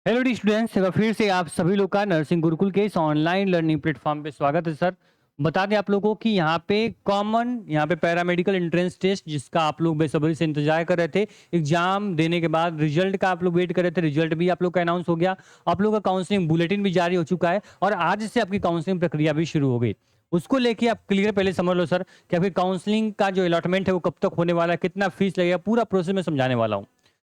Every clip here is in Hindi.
हेलो डी स्टूडेंट्स, एक बार फिर से आप सभी लोग का नर्सिंग गुरुकुल के इस ऑनलाइन लर्निंग प्लेटफॉर्म पे स्वागत है सर। बता दें आप लोगों को कि यहाँ पे पैरामेडिकल एंट्रेंस टेस्ट जिसका आप लोग बेसब्री से इंतजार कर रहे थे, एग्जाम देने के बाद रिजल्ट का आप लोग वेट कर रहे थे, रिजल्ट भी आप लोग का अनाउंस हो गया। आप लोग का काउंसलिंग बुलेटिन भी जारी हो चुका है और आज से आपकी काउंसलिंग प्रक्रिया भी शुरू हो गई। उसको लेके आप क्लियर पहले समझ लो सर कि आपकी काउंसलिंग का जो अलॉटमेंट है वो कब तक होने वाला है, कितना फीस लगेगा, पूरा प्रोसेस में समझाने वाला हूँ।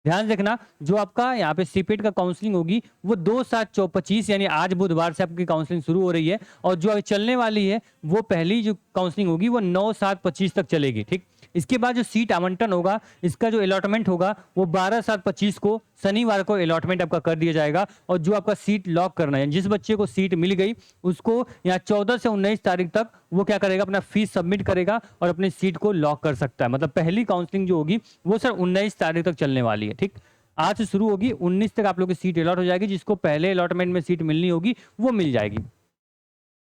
ध्यान रखना, जो आपका यहाँ पे सीपेट का काउंसलिंग होगी वो 2/7/25 यानी आज बुधवार से आपकी काउंसलिंग शुरू हो रही है और जो अभी चलने वाली है वो पहली जो काउंसलिंग होगी वो 9/7/25 तक चलेगी। ठीक, इसके बाद जो सीट आवंटन होगा, इसका जो अलॉटमेंट होगा वो 12/7/25 को शनिवार को अलॉटमेंट आपका कर दिया जाएगा और जो आपका सीट लॉक करना है, जिस बच्चे को सीट मिल गई उसको यहाँ 14 से 19 तारीख तक वो क्या करेगा, अपना फीस सबमिट करेगा और अपनी सीट को लॉक कर सकता है। मतलब पहली काउंसलिंग जो होगी वो सर 19 तारीख तक चलने वाली है। ठीक, आज से शुरू होगी, 19 तक आप लोग की सीट अलॉट हो जाएगी। जिसको पहले अलॉटमेंट में सीट मिलनी होगी वो मिल जाएगी।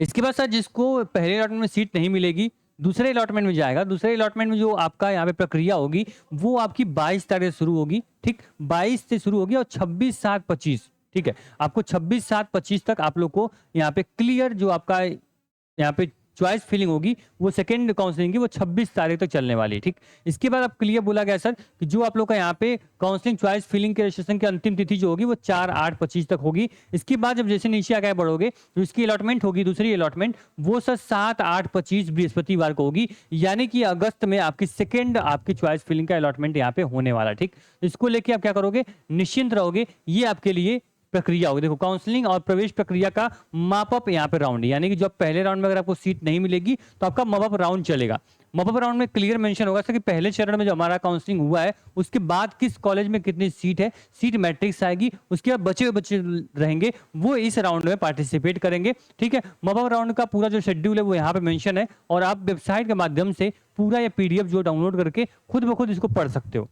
इसके बाद सर जिसको पहले अलॉटमेंट में सीट नहीं मिलेगी, दूसरे अलॉटमेंट में जाएगा। दूसरे अलॉटमेंट में जो आपका यहाँ पे प्रक्रिया होगी वो आपकी 22 तारीख से शुरू होगी। ठीक, 22 से शुरू होगी और 26/7/25। ठीक है, आपको 26/7/25 तक आप लोग को यहाँ पे क्लियर जो आपका यहाँ पे चॉइस फिलिंग होगी वो सेकंड काउंसलिंग की वो 26 तारीख तक चलने वाली है। ठीक, इसके बाद अब क्लियर बोला गया सर कि जो आप लोग का यहाँ पे काउंसलिंग चॉइस फिलिंग के रजिस्ट्रेशन की अंतिम तिथि जो होगी वो 4/8/25 तक होगी। इसके बाद जब जैसे नीचे आगे बढ़ोगे तो इसकी अलॉटमेंट होगी, दूसरी अलॉटमेंट वो सर 7/8/25 बृहस्पतिवार को होगी। यानी कि अगस्त में आपकी सेकेंड आपकी चॉइस फिलिंग का अलॉटमेंट यहाँ पे होने वाला है। ठीक, इसको लेके आप क्या करोगे, निश्चिंत रहोगे। ये आपके लिए प्रक्रिया होगी। देखो, काउंसलिंग और प्रवेश प्रक्रिया का माप अप यहाँ पे राउंड, यानी कि जब पहले राउंड में अगर आपको सीट नहीं मिलेगी तो आपका मॉप अप राउंड चलेगा। मॉप अप राउंड में क्लियर मेंशन होगा सर कि पहले चरण में जो हमारा काउंसलिंग हुआ है उसके बाद किस कॉलेज में कितनी सीट है, सीट मैट्रिक्स आएगी, उसके बाद बचे हुए बच्चे रहेंगे वो इस राउंड में पार्टिसिपेट करेंगे। ठीक है, मॉप अप राउंड का पूरा जो शेड्यूल है वो यहाँ पे मेंशन है और आप वेबसाइट के माध्यम से पूरा ये पीडीएफ जो डाउनलोड करके खुद ब खुद इसको पढ़ सकते हो।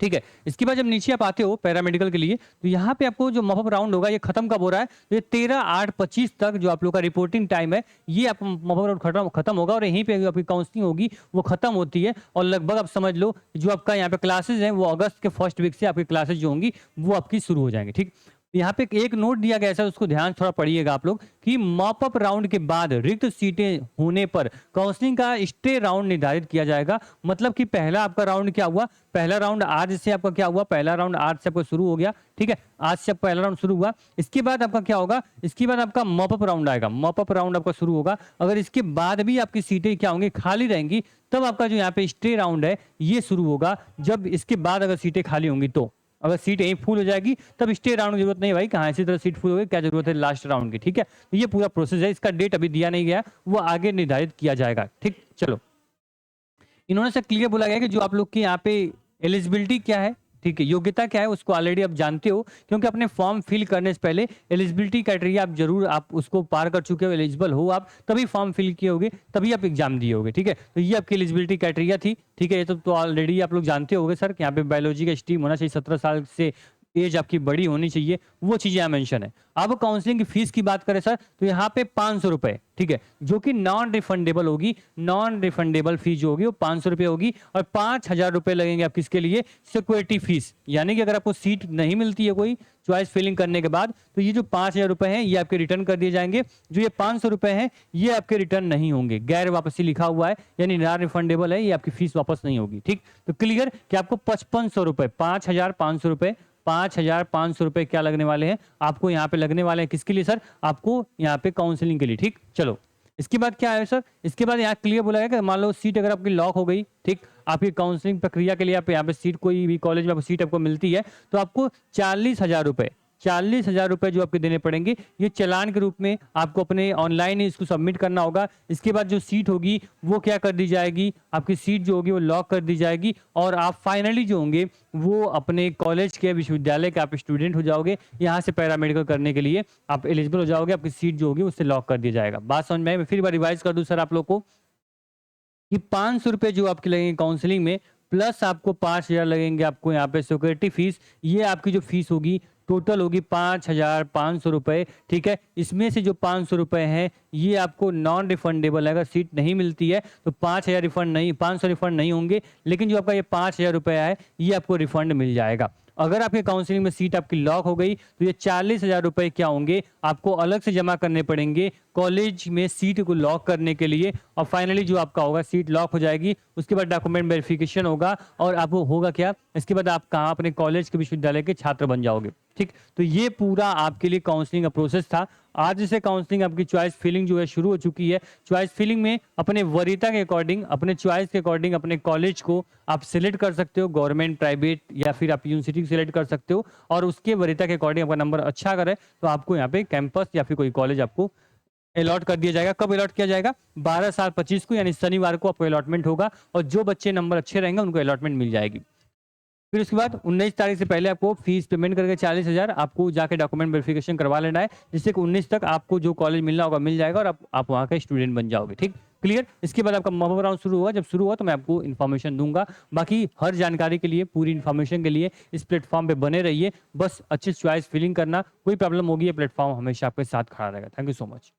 ठीक है, इसके बाद जब नीचे आप आते हो पैरामेडिकल के लिए तो यहाँ पे आपको जो मॉपअप राउंड होगा ये खत्म कब हो रहा है, तो ये 13/8/25 तक जो आप लोग का रिपोर्टिंग टाइम है ये आप मॉपअप राउंड खत्म होगा और यहीं पे जो आपकी काउंसलिंग होगी वो खत्म होती है। और लगभग आप समझ लो जो आपका यहाँ पे क्लासेज हैं वो अगस्त के फर्स्ट वीक से आपकी क्लासेज जो होंगी वो आपकी शुरू हो जाएंगी। ठीक, यहाँ पे एक नोट दिया गया है सर, उसको ध्यान थोड़ा पढ़िएगा आप लोग कि मॉपअप राउंड के बाद रिक्त सीटें होने पर काउंसलिंग का स्टे राउंड निर्धारित किया जाएगा। मतलब कि पहला आपका राउंड क्या हुआ, पहला राउंड आज से आपका क्या हुआ, पहला राउंड आज से आपका शुरू हो गया। ठीक है, आज से पहला राउंड शुरू हुआ। इसके बाद आपका क्या होगा, इसके बाद आपका मॉपअप राउंड आएगा, मॉपअप राउंड आपका शुरू होगा। अगर इसके बाद भी आपकी सीटें क्या होंगी, खाली रहेंगी, तब आपका जो यहाँ पे स्टे राउंड है ये शुरू होगा। जब इसके बाद अगर सीटें खाली होंगी तो अगर सीट यहीं फुल हो जाएगी तब स्टे राउंड की जरूरत नहीं भाई, कहाँ इसी तरह सीट फुल हो गई, क्या जरूरत है लास्ट राउंड की। ठीक है, तो ये पूरा प्रोसेस है, इसका डेट अभी दिया नहीं गया, वो आगे निर्धारित किया जाएगा। ठीक, चलो, इन्होंने से क्लियर बोला गया कि जो आप लोग की यहाँ पे एलिजिबिलिटी क्या है, ठीक है, योग्यता क्या है, उसको ऑलरेडी आप जानते हो क्योंकि अपने फॉर्म फिल करने से पहले एलिजिबिलिटी क्राइटेरिया आप जरूर आप उसको पार कर चुके हो, एलिजिबल हो आप, तभी फॉर्म फिल किए होगे, तभी आप एग्जाम दिए होगे। ठीक है, तो ये आपकी एलिजिबिलिटी क्राइटेरिया थी। ठीक है, ये तो ऑलरेडी आप लोग जानते होगे सर कि यहाँ पे बायोलॉजी का स्ट्रीम होना चाहिए, 17 साल से एज आपकी बड़ी होनी चाहिए, वो चीजें यहाँ मेंशन है। अब काउंसलिंग की फीस की बात करें सर तो यहाँ पे 500 रुपए, ठीक है, जो कि नॉन रिफंडेबल होगी। नॉन रिफंडेबल फीस जो होगी वो 500 रुपए होगी और 5,000 रुपए लगेंगे आप किसके लिए, सिक्योरिटी फीस। यानी कि अगर आपको सीट नहीं मिलती है कोई चॉइस फिलिंग करने के बाद तो ये जो 5,000 रुपए हैं ये आपके रिटर्न कर दिए जाएंगे। जो ये 500 रुपए हैं ये आपके रिटर्न नहीं होंगे, गैर वापसी लिखा हुआ है यानी नॉन रिफंडेबल है, ये आपकी फीस वापस नहीं होगी। ठीक, तो क्लियर कि आपको 5500 रुपए, 5,500 रुपए, 5,500 रुपए क्या लगने वाले हैं आपको, यहाँ पे लगने वाले हैं किसके लिए सर, आपको यहाँ पे काउंसलिंग के लिए। ठीक, चलो, इसके बाद क्या है सर, इसके बाद यहाँ क्लियर बोला गया कि मान लो सीट अगर आपकी लॉक हो गई, ठीक, आपकी काउंसलिंग प्रक्रिया के लिए आप यहाँ पे सीट, कोई भी कॉलेज में आपको सीट आपको मिलती है तो आपको 40,000 रुपए, 40,000 रुपए जो आपके देने पड़ेंगे, ये चालान के रूप में आपको अपने ऑनलाइन ही इसको सबमिट करना होगा। इसके बाद जो सीट होगी वो क्या कर दी जाएगी, आपकी सीट जो होगी वो लॉक कर दी जाएगी और आप फाइनली जो होंगे वो अपने कॉलेज के, विश्वविद्यालय के आप स्टूडेंट हो जाओगे। यहाँ से पैरामेडिकल करने के लिए आप एलिजिबल हो जाओगे, आपकी सीट जो होगी उससे लॉक कर दिया जाएगा। बात समझ में आई? मैं फिर बार रिवाइज कर दूं सर आप लोग को कि 500 रुपए जो आपके लगेंगे काउंसलिंग में, प्लस आपको 5,000 लगेंगे आपको यहाँ पे सिक्योरिटी फीस। ये आपकी जो फीस होगी टोटल होगी 5,500 रुपए। ठीक है, इसमें से जो 500 रुपए हैं ये आपको नॉन रिफंडेबल है, अगर सीट नहीं मिलती है तो 5,000 रिफंड नहीं, 500 रिफंड नहीं होंगे, लेकिन जो आपका ये 5,000 रुपया है ये आपको रिफंड मिल जाएगा। अगर आपके काउंसलिंग में सीट आपकी लॉक हो गई तो ये 40,000 रुपए क्या होंगे, आपको अलग से जमा करने पड़ेंगे कॉलेज में सीट को लॉक करने के लिए। और फाइनली जो आपका होगा सीट लॉक हो जाएगी, उसके बाद डॉक्यूमेंट वेरिफिकेशन होगा और आपको होगा क्या, इसके बाद आप कहाँ अपने कॉलेज के विश्वविद्यालय के छात्र बन जाओगे। ठीक, तो ये पूरा आपके लिए काउंसलिंग का प्रोसेस था। आज से काउंसलिंग आपकी चॉइस फिलिंग जो है शुरू हो चुकी है। चॉइस फिलिंग में अपने वरीयता के अकॉर्डिंग, अपने चॉइस के अकॉर्डिंग अपने कॉलेज को आप सिलेक्ट कर सकते हो, गवर्नमेंट, प्राइवेट या फिर आप यूनिवर्सिटी सिलेक्ट कर सकते हो। और उसके वरीयता के अकॉर्डिंग आपका नंबर अच्छा अगर है तो आपको यहाँ पे कैंपस या फिर कोई कॉलेज आपको अलॉट कर दिया जाएगा। कब अलॉट किया जाएगा? 12/7/25 को, यानी शनिवार को आपको अलॉटमेंट होगा और जो बच्चे नंबर अच्छे रहेंगे उनको अलॉटमेंट मिल जाएगी। फिर उसके बाद 19 तारीख से पहले आपको फीस पेमेंट करके 40,000 आपको जाके डॉक्यूमेंट वेरिफिकेशन करवा लेना है, जिससे कि 19 तक आपको जो कॉलेज मिलना होगा मिल जाएगा और आप वहाँ का स्टूडेंट बन जाओगे। ठीक, क्लियर। इसके बाद आपका मॉक राउंड शुरू हुआ, जब शुरू हुआ तो मैं आपको इन्फॉर्मेशन दूंगा। बाकी हर जानकारी के लिए, पूरी इन्फॉर्मेशन के लिए इस प्लेटफॉर्म पे बने रहिए। बस अच्छी चॉइस फिलिंग करना, कोई प्रॉब्लम होगी ये प्लेटफॉर्म हमेशा आपके साथ खड़ा रहेगा। Thank you so much.